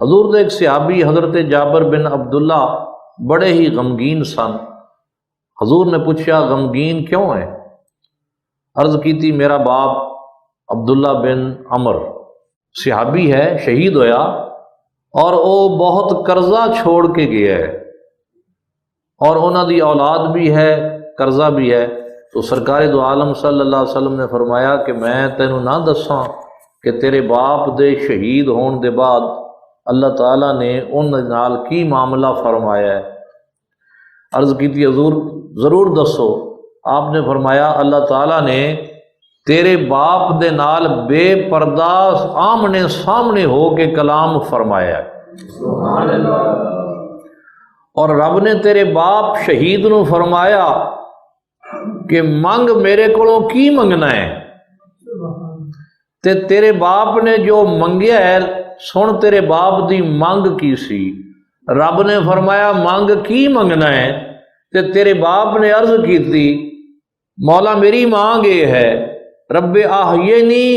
हजूर दे एक सहाबी हज़रत जाबर बिन अब्दुल्ला बड़े ही गमगीन सन। हजूर ने पूछा गमगीन क्यों है? अर्ज़ की थी मेरा बाप अब्दुल्ला बिन अमर सहाबी है, शहीद होया और वो बहुत कर्जा छोड़ के गया है और उन्हों की औलाद भी है, कर्जा भी है। तो सरकार दो आलम सल्लल्लाहु अलैहि वसल्लम ने फरमाया कि मैं तेनू ना दसा कि तेरे बाप दे शहीद होने के बाद अल्लाह ताला ने उन नाल की मामला फरमाया है। अर्ज़ की थी हजूर ज़रूर दसो। आपने फरमाया अल्लाह ताला ने तेरे बाप दे नाल बेपर्दा आमने सामने हो के कलाम फरमाया और रब ने तेरे बाप शहीद नू फरमाया कि मंग मेरे कोलों की मंगना है। ते तेरे बाप ने जो मंगया है सुन तेरे बाप की मंग की सी। रब ने फरमाया मंग की मंगना है? ते तेरे बाप ने अर्ज की थी मौला मेरी मांग ये है रब्बे आहयनी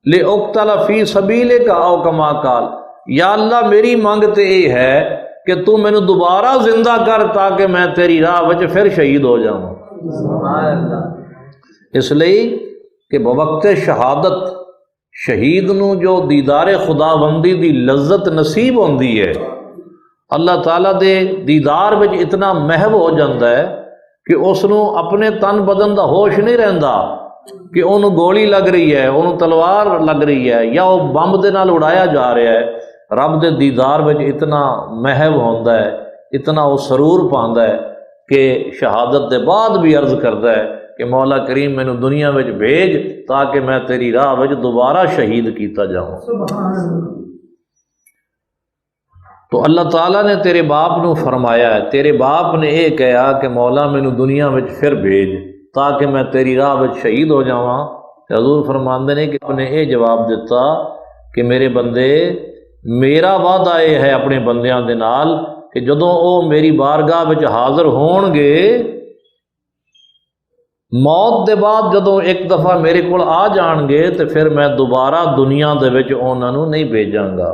ले उक्तला फी सबीले का औ कमा काल, या अल्लाह मेरी मंग तो ये है कि तू मैनू दोबारा जिंदा कर ताकि मैं तेरी राह विच फिर शहीद हो जाऊँ। इसलिए कि बवक्ते शहादत शहीद नू जो दीदारे खुदाबंदी दी लज्जत नसीब होंदी है, अल्लाह ताला दे दीदार विच इतना महव हो जाता है कि उसनू अपने तन बदन का होश नहीं रहता कि उन्होंने गोली लग रही है, उन्होंने तलवार लग रही है या वो बंब के नाल उड़ाया जा रहा है। रब दे दीदार विच इतना महव होंदा है, इतना वो सरूर पांदा है कि शहादत के बाद भी अर्ज करता है कि मौला करीम मैनू दुनिया में भेज ताकि मैं तेरी राह में दोबारा शहीद किया जाऊँ। तो अल्लाह ताला ने तेरे बाप नू फरमाया है, तेरे बाप ने यह कहा कि मौला मैनू दुनिया में फिर भेज ताकि मैं तेरी राह में शहीद हो जावां। हजूर फरमाते ने कि अपने ये जवाब दिता कि मेरे बंदे मेरा वादा यह है अपने बंदियां दे नाल कि जदों वो मेरी बारगाह में हाजिर होणगे मौत के बाद जदों एक दफ़ा मेरे को आ जाएंगे तो फिर मैं दोबारा दुनिया दे विच उन्हां नूं नहीं भेजांगा।